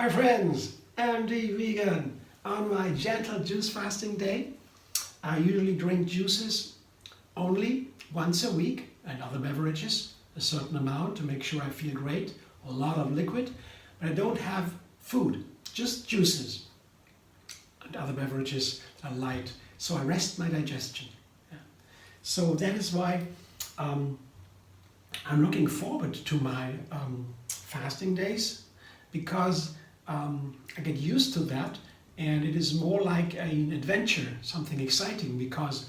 Hi friends, MD Vegan. On my gentle juice fasting day, I usually drink juices only once a week and other beverages, a certain amount to make sure I feel great, a lot of liquid, but I don't have food, just juices and other beverages that are light, so I rest my digestion. Yeah. So that is why I'm looking forward to my fasting days, because I get used to that, and it is more like an adventure, something exciting, because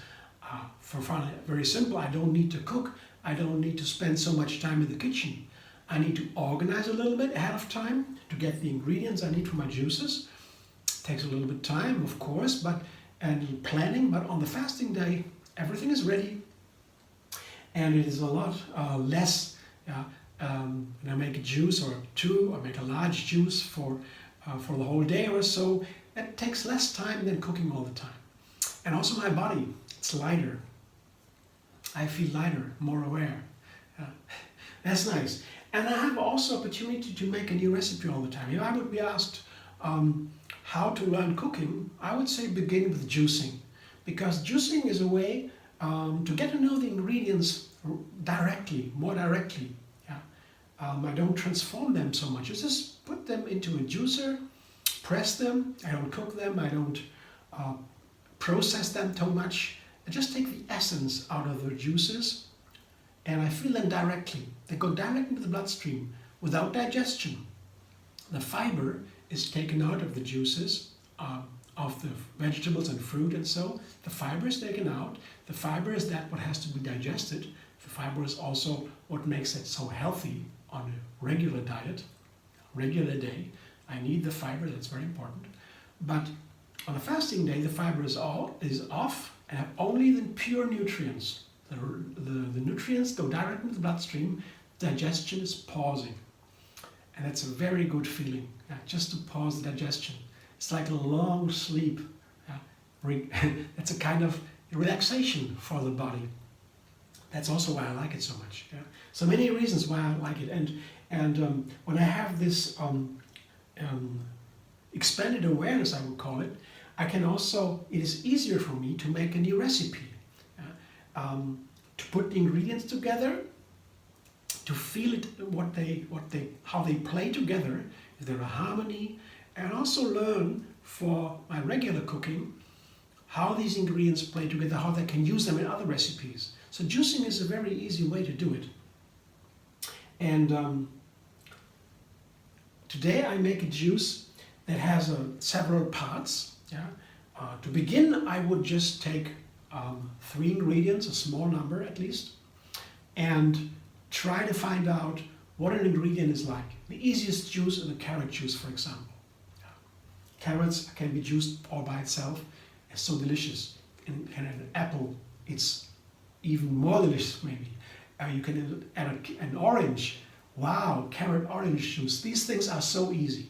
for fun, very simple, I don't need to cook, I don't need to spend so much time in the kitchen. I need to organize a little bit ahead of time to get the ingredients I need for my juices. It takes a little bit of time, of course, and planning, but on the fasting day, everything is ready, and it is a lot less. When I make a juice or two, or make a large juice for the whole day or so, it takes less time than cooking all the time. And also my body, it's lighter. I feel lighter, more aware. That's nice. And I have also opportunity to make a new recipe all the time. If I would be asked how to learn cooking, I would say begin with juicing. Because juicing is a way to get to know the ingredients directly, more directly. I don't transform them so much. I just put them into a juicer, press them. I don't cook them. I don't process them too much. I just take the essence out of the juices, and I feel them directly. They go directly into the bloodstream without digestion. The fiber is taken out of the juices of the vegetables and fruit, and so the fiber is taken out. The fiber is that what has to be digested. The fiber is also what makes it so healthy on a regular diet, regular day. I need the fiber, that's very important. But on a fasting day, the fiber is off, and have only the pure nutrients. The nutrients go directly into the bloodstream. Digestion is pausing. And that's a very good feeling, just to pause the digestion. It's like a long sleep. It's a kind of relaxation for the body. That's also why I like it so much. Yeah? So many reasons why I like it. And when I have this expanded awareness, I would call it, I can also, it is easier for me to make a new recipe. To put the ingredients together, to feel it, how they play together, if they're a harmony, and also learn for my regular cooking how these ingredients play together, how they can use them in other recipes. So juicing is a very easy way to do it. And today I make a juice that has several parts. Yeah? To begin, I would just take 3 ingredients, a small number at least, and try to find out what an ingredient is like. The easiest juice is a carrot juice, for example. Carrots can be juiced all by itself. It's so delicious. And an apple, it's even more delicious maybe. You can add an orange. Wow, carrot orange juice. These things are so easy.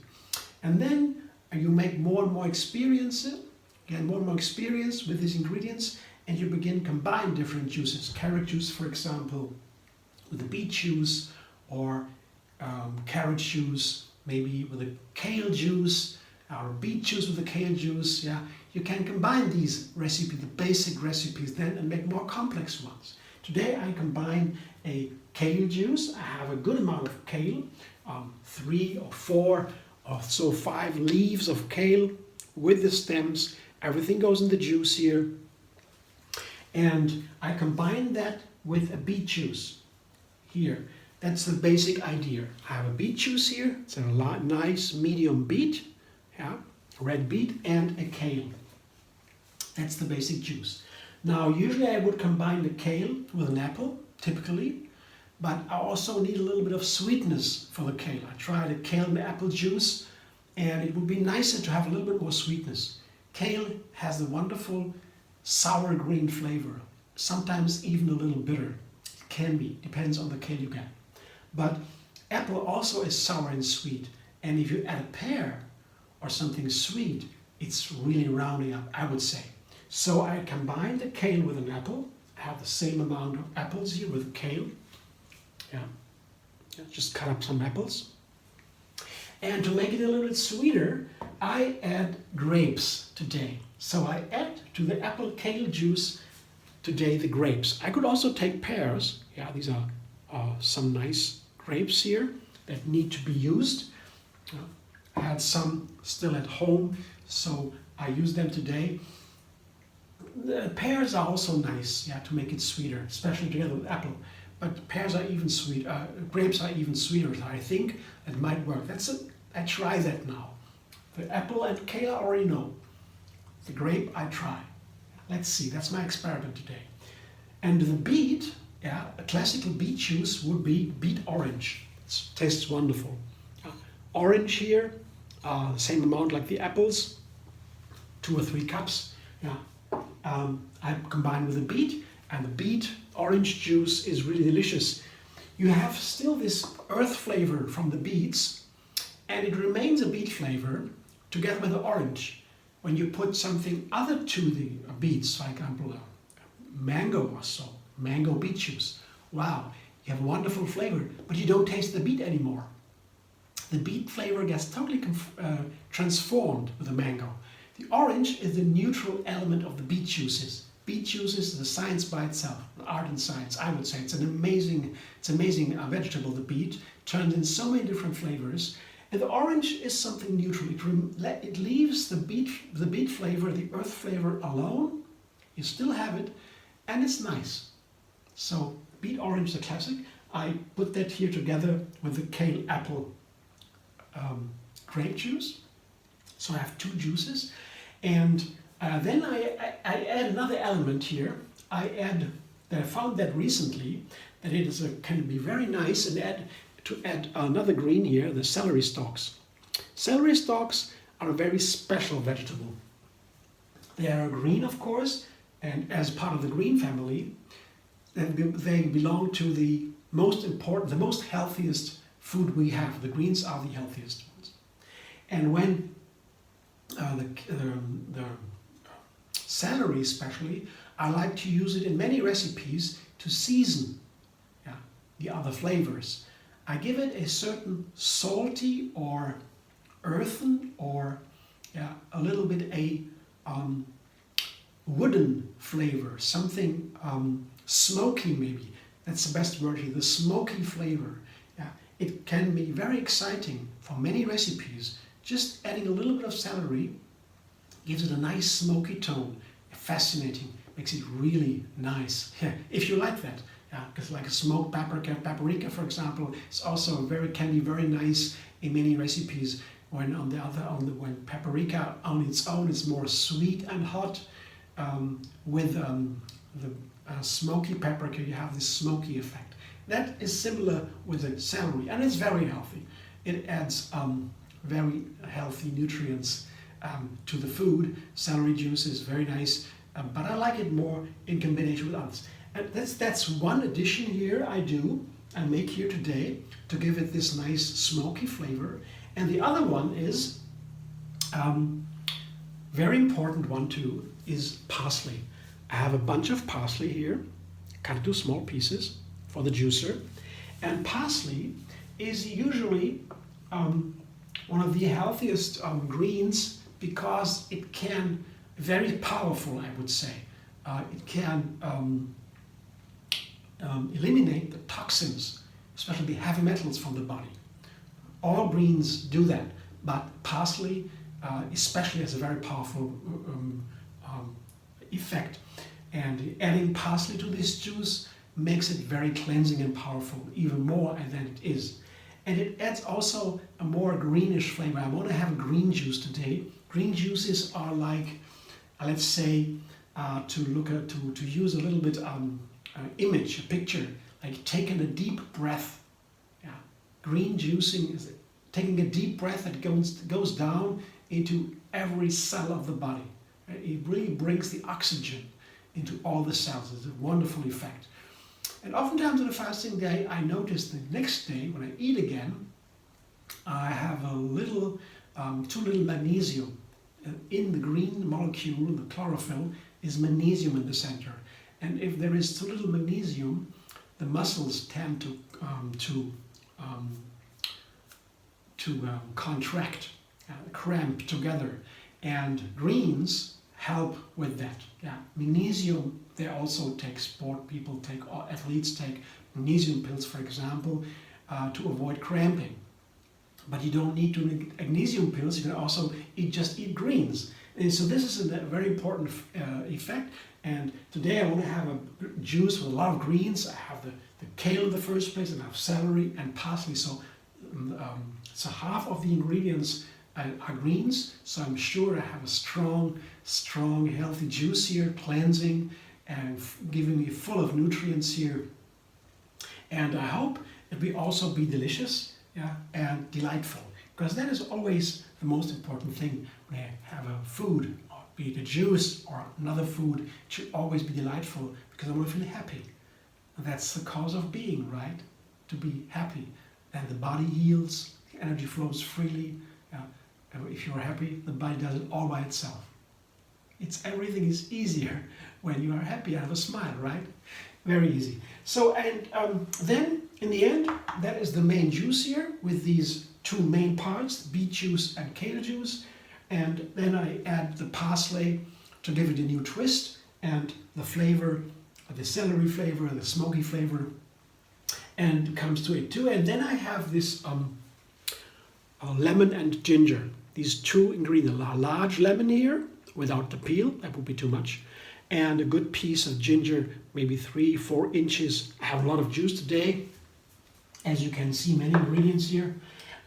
And then you make more and more experience, get more and more experience with these ingredients, and you begin to combine different juices. Carrot juice, for example, with the beet juice, or carrot juice, maybe with a kale juice, or beet juice with the kale juice. Yeah, you can combine these recipes, the basic recipes, then, and make more complex ones. Today I combine a kale juice. I have a good amount of kale, 3 or 4 or so 5 leaves of kale with the stems. Everything goes in the juice here. And I combine that with a beet juice here. That's the basic idea. I have a beet juice here. It's a nice medium beet, yeah, red beet, and a kale. That's the basic juice. Now, usually I would combine the kale with an apple, typically, but I also need a little bit of sweetness for the kale. I tried a kale and apple juice, and it would be nicer to have a little bit more sweetness. Kale has a wonderful sour green flavor, sometimes even a little bitter. It can be, depends on the kale you get. But apple also is sour and sweet, and if you add a pear or something sweet, it's really rounding up, I would say. So I combine the kale with an apple. I have the same amount of apples here with kale. Yeah. Just cut up some apples. And to make it a little bit sweeter, I add grapes today. So I add to the apple kale juice today the grapes. I could also take pears. Yeah, these are some nice grapes here that need to be used. I had some still at home, so I use them today. The pears are also nice, yeah, to make it sweeter, especially together with apple. But pears are even sweet. Grapes are even sweeter. So I think it might work. I try that now. The apple and kale I already know. The grape I try. Let's see. That's my experiment today. And the beet, yeah, a classical beet juice would be beet orange. It tastes wonderful. Orange here, same amount like the apples, 2 or 3 cups. Yeah, I combine with the beet, and the beet orange juice is really delicious. You have still this earth flavor from the beets, and it remains a beet flavor together with the orange. When you put something other to the beets, for example, mango or so, mango beet juice, wow, you have a wonderful flavor, but you don't taste the beet anymore. The beet flavor gets totally transformed with the mango. The orange is the neutral element of the beet juices. Beet juices is a science by itself, an art and science, I would say. It's an amazing vegetable, the beet, turns in so many different flavors. And the orange is something neutral. It leaves the beet flavor, the earth flavor alone. You still have it, and it's nice. So beet orange, the classic. I put that here together with the kale apple grape juice. So I have 2 juices, and then I add another element here. I found that recently that it can be very nice and add another green here, the celery stalks. Celery stalks are a very special vegetable. They are green, of course, and as part of the green family, they belong to the most important, the most healthiest food we have. The greens are the healthiest ones. And when the celery especially, I like to use it in many recipes to season the other flavors. I give it a certain salty or earthen or a little bit a wooden flavor, something smoky maybe. That's the best word here, the smoky flavor. Yeah, it can be very exciting for many recipes. Just adding a little bit of celery gives it a nice smoky tone, fascinating, makes it really nice. If you like that, because like a smoked paprika, for example, it's also can be very nice in many recipes. When when paprika on its own is more sweet and hot, with the smoky paprika, you have this smoky effect. That is similar with the celery, and it's very healthy. It adds very healthy nutrients to the food. Celery juice is very nice, but I like it more in combination with others. And that's one addition here I make here today to give it this nice smoky flavor. And the other one is, very important one too, is parsley. I have a bunch of parsley here, cut into small pieces for the juicer. And parsley is usually one of the healthiest greens because it can, very powerful I would say, it can eliminate the toxins, especially the heavy metals from the body. All greens do that, but parsley especially has a very powerful effect. And adding parsley to this juice makes it very cleansing and powerful, even more than it is. And it adds also a more greenish flavor. I want to have a green juice today. Green juices are like, let's say, to use a little bit image, a picture, like taking a deep breath. Yeah, green juicing is taking a deep breath that goes down into every cell of the body. It really brings the oxygen into all the cells. It's a wonderful effect. And oftentimes on a fasting day, I notice the next day when I eat again, I have a little, too little magnesium. In the green molecule, the chlorophyll, is magnesium in the center. And if there is too little magnesium, the muscles tend to contract, cramp together. And greens help with that. Yeah, magnesium, they also take, sport people take, or athletes take magnesium pills, for example, to avoid cramping. But you don't need to take magnesium pills, you can also just eat greens. And so this is a very important effect. And today I want to have a juice with a lot of greens. I have the kale in the first place, and I have celery and parsley. So half of the ingredients are greens. So I'm sure I have a strong, healthy juice here, cleansing and giving me full of nutrients here. And I hope it will also be delicious, yeah, and delightful. Because that is always the most important thing when I have a food, or be it a juice or another food. It should always be delightful, because I want to feel happy. And that's the cause of being, right? To be happy. Then the body heals, the energy flows freely. If you're happy, the body does it all by itself. Everything is easier when you are happy and have a smile, right? Very easy. So, and then in the end, that is the main juice here with these two main parts, beet juice and kale juice. And then I add the parsley to give it a new twist, and the flavor, the celery flavor and the smoky flavor, and comes to it too. And then I have this lemon and ginger. These two ingredients, a large lemon here without the peel, that would be too much, and a good piece of ginger, maybe 3-4 inches. I have a lot of juice today. As you can see, many ingredients here,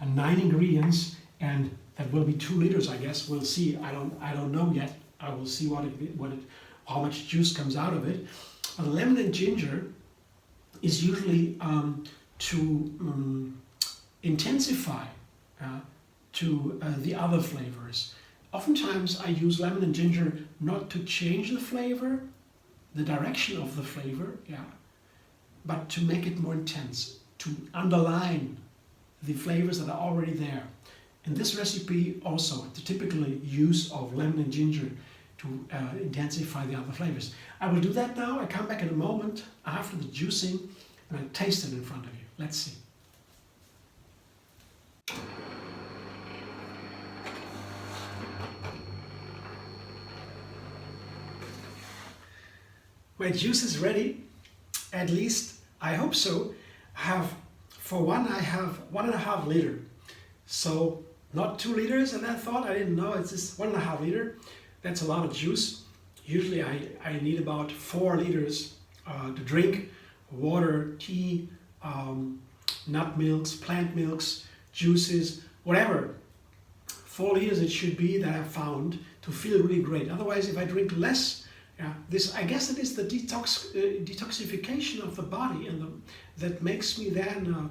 9 ingredients, and that will be 2 liters, I guess. We'll see. I don't know yet. I will see how much juice comes out of it. But lemon and ginger is usually to intensify the other flavors. Oftentimes I use lemon and ginger not to change the flavor, the direction of the flavor, yeah, but to make it more intense, to underline the flavors that are already there. In this recipe also, the typical use of lemon and ginger to intensify the other flavors. I will do that now. I come back in a moment after the juicing and I taste it in front of you. Let's see. My juice is ready, at least I hope so. I have 1.5 liter. So not 2 liters, and I thought, I didn't know, it's just 1.5 liter. That's a lot of juice. Usually I need about 4 liters to drink: water, tea, nut milks, plant milks, juices, whatever. 4 liters it should be that I've found to feel really great. Otherwise, if I drink less, yeah, I guess it is the detoxification of the body, and that makes me then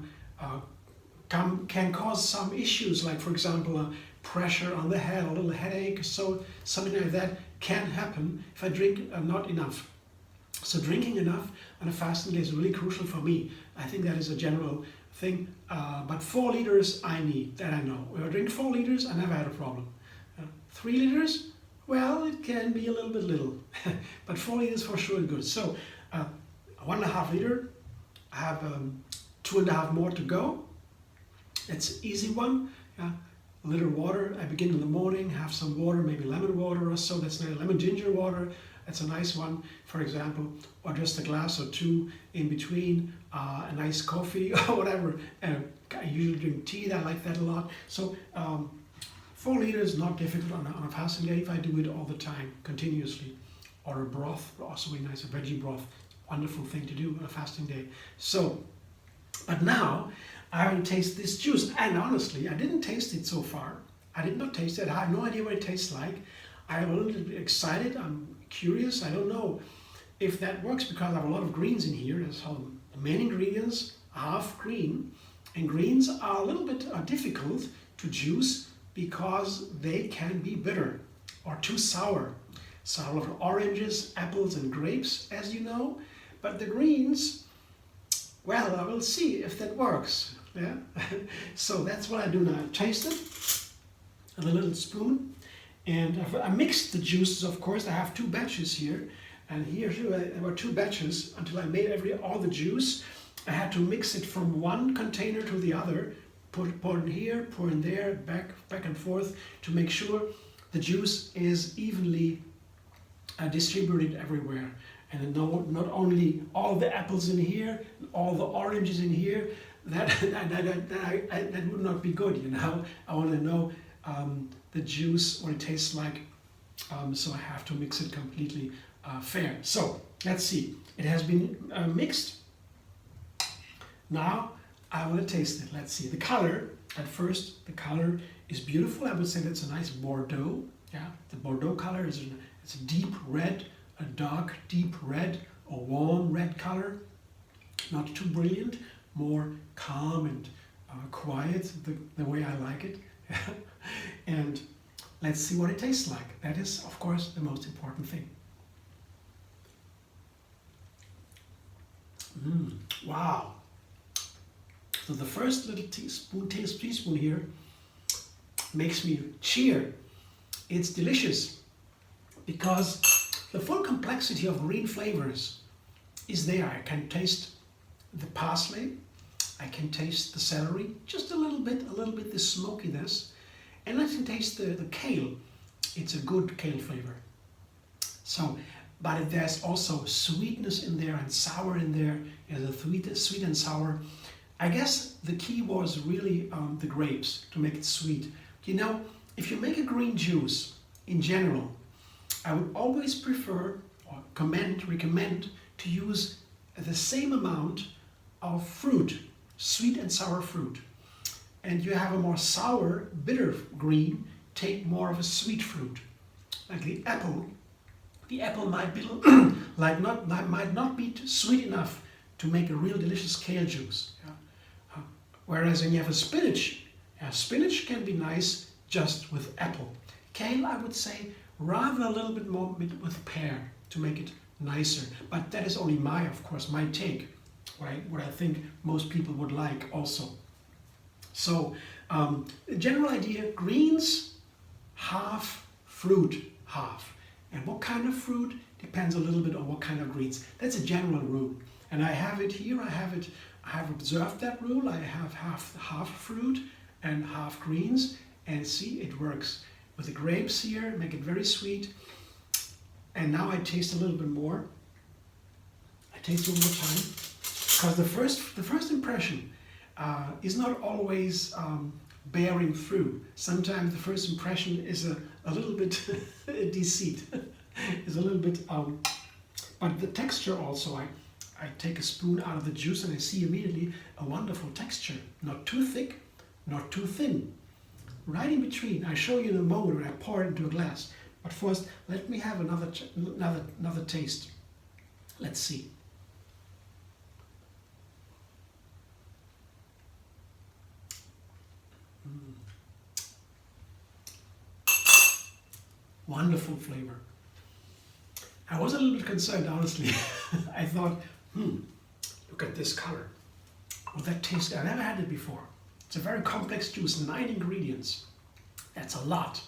can cause some issues, like for example pressure on the head, a little headache, so something like that can happen if I drink not enough. So drinking enough on a fasting day is really crucial for me. I think that is a general thing, but 4 liters I need, that I know. If I drink 4 liters, I never had a problem. 3 liters, well, it can be a little bit little, but 4 liters for sure is good. So 1.5 liter, I have 2.5 more to go. It's an easy one. Yeah. A liter of water. I begin in the morning, have some water, maybe lemon water or so. That's nice. Lemon ginger water. That's a nice one, for example, or just a glass or 2 in between. A nice coffee or whatever. I usually drink tea. I like that a lot. So 4 liters not difficult on a fasting day if I do it all the time, continuously. Or a broth, also really nice, a veggie broth. Wonderful thing to do on a fasting day. So, but now I will taste this juice, and honestly, I didn't taste it so far. I did not taste it. I have no idea what it tastes like. I'm a little bit excited. I'm curious. I don't know if that works because I have a lot of greens in here. That's how the main ingredients are green, and greens are a little bit difficult to juice because they can be bitter or too sour. So a lot of oranges, apples, and grapes, as you know. But the greens, well, I will see if that works. Yeah. So that's what I do now. I taste it with a little spoon, and I mixed the juices. Of course, I have 2 batches here, and here too there were 2 batches until I made all the juice. I had to mix it from one container to the other, pour in here, pour in there, back and forth to make sure the juice is evenly distributed everywhere. And not only all the apples in here, all the oranges in here, that would not be good, you know. I want to know the juice, what it tastes like, so I have to mix it completely fair. So let's see, it has been mixed. Now I want to taste it. Let's see the color. At first, the color is beautiful. I would say that's a nice Bordeaux. Yeah, the Bordeaux color it's a deep red, a dark deep red, a warm red color. Not too brilliant, more calm and quiet, the way I like it. And let's see what it tastes like. That is, of course, the most important thing. Wow. So the first little teaspoon here makes me cheer. It's delicious because the full complexity of green flavors is there. I can taste the parsley, I can taste the celery, just a little bit the smokiness, and I can taste the kale. It's a good kale flavor. So, but there's also sweetness in there and sour in there. There's a sweet and sour. I guess the key was really the grapes to make it sweet. You know, if you make a green juice in general, I would always prefer or recommend to use the same amount of fruit, sweet and sour fruit. And you have a more sour, bitter green, take more of a sweet fruit. Like the apple might be might not be sweet enough to make a real delicious kale juice. Yeah? Whereas when you have a spinach can be nice just with apple. Kale, I would say, rather a little bit more with pear to make it nicer. But that is only my take, what I think most people would like also. So, the general idea, greens, half, fruit, half. And what kind of fruit depends a little bit on what kind of greens. That's a general rule. And I have it here, I have observed that rule. I have half fruit and half greens. And see, it works. With the grapes here, make it very sweet. And now I taste a little bit more. I taste one more time. Because the first impression is not always bearing through. Sometimes the first impression is a little bit deceit. Is a little bit, but the texture also, I take a spoon out of the juice and I see immediately a wonderful texture. Not too thick, not too thin. Right in between. I show you in a moment when I pour it into a glass. But first, let me have another taste. Let's see. Wonderful flavor. I was a little bit concerned, honestly. I thought, look at this color. Will that taste? I've never had it before. It's a very complex juice, 9 ingredients. That's a lot.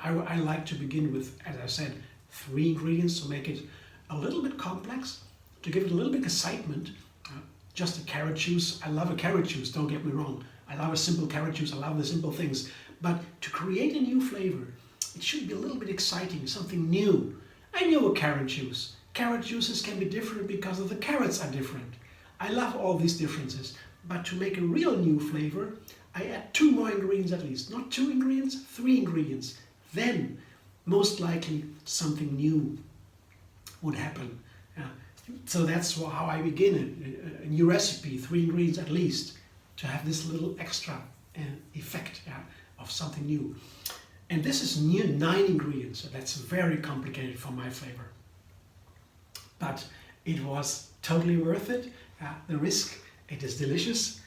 I like to begin with, as I said, 3 ingredients to make it a little bit complex, to give it a little bit excitement. Just a carrot juice. I love a carrot juice, don't get me wrong. I love a simple carrot juice, I love the simple things. But to create a new flavor, it should be a little bit exciting, something new. I know a carrot juice. Carrot juices can be different because of the carrots are different. I love all these differences. But to make a real new flavor, I add 2 more ingredients at least. Not 2 ingredients, 3 ingredients. Then, most likely, something new would happen. So that's how I begin a new recipe, 3 ingredients at least, to have this little extra effect of something new. And this is near 9 ingredients, so that's very complicated for my flavor. But it was totally worth it, the risk. It is delicious,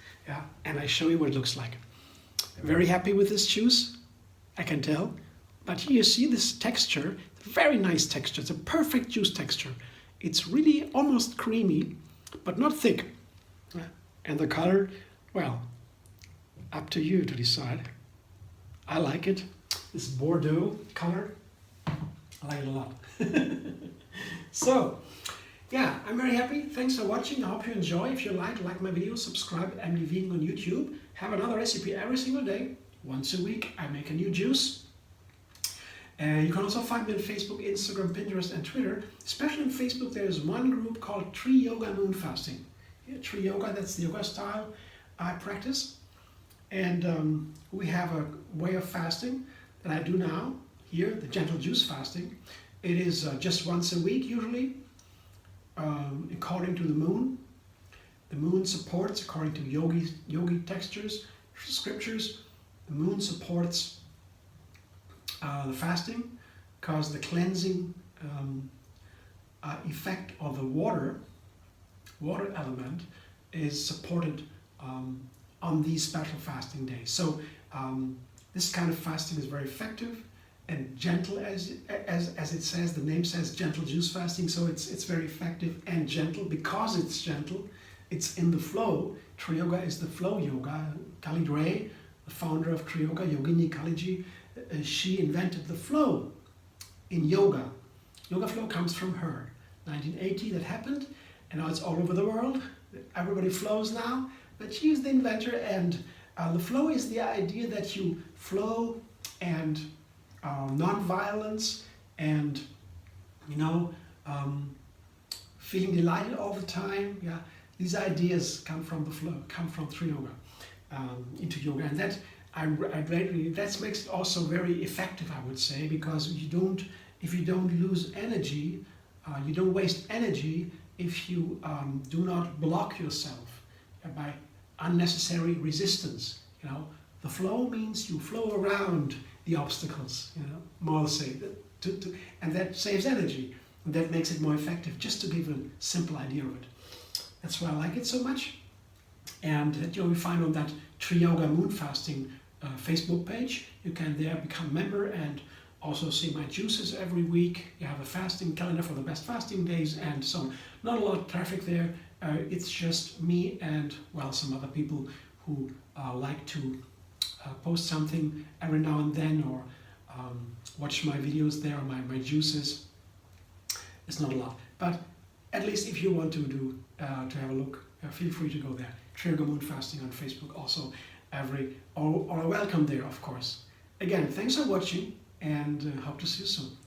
and I show you what it looks like. Very happy with this juice, I can tell. But here you see this texture, very nice texture. It's a perfect juice texture. It's really almost creamy, but not thick. And the color, well, up to you to decide. I like it. This Bordeaux color, I like it a lot. So, yeah, I'm very happy. Thanks for watching. I hope you enjoy. If you like my video, subscribe. I'm Vegan on YouTube. have another recipe every single day. Once a week I make a new juice. You can also find me on Facebook, Instagram, Pinterest and Twitter. Especially on Facebook there's one group called Tree Yoga Moon Fasting. Yeah, Tree Yoga, that's the yoga style I practice. And we have a way of fasting that I do now here, the Gentle Juicefasting. It is just once a week usually, according to the moon. The moon supports, according to yogi textures, scriptures, the moon supports the fasting because the cleansing effect of the water element is supported on these special fasting days. So this kind of fasting is very effective and gentle, as it says. The name says Gentle Juicefasting, so it's very effective and gentle because it's gentle. It's in the flow. Tree Yoga is the flow yoga. Kali Ray, the founder of Tree Yoga, Yogini Kaliji, she invented the flow in yoga. Yoga flow comes from her. 1980 that happened, and now it's all over the world. Everybody flows now, but she is the inventor, and the flow is the idea that you flow and non-violence and, feeling delighted all the time. Yeah, these ideas come from the flow, come from Tree Yoga into yoga, and that that makes it also very effective, I would say, because if you don't lose energy, you don't waste energy if you do not block yourself by unnecessary resistance. The flow means you flow around the obstacles, more say, and that saves energy, and that makes it more effective, just to give a simple idea of it. That's why I like it so much, and that you'll find on that Tree Yoga Moon Fasting Facebook page. You can there become a member and also see my juices every week. You have a fasting calendar for the best fasting days and so on. Not a lot of traffic there. It's just me and, well, some other people who like to post something every now and then, or watch my videos there, my juices. It's not a lot, but at least if you want to have a look, feel free to go there. Tree Yoga Moon Fasting on Facebook also. All are welcome there, of course. Again, thanks for watching, and hope to see you soon.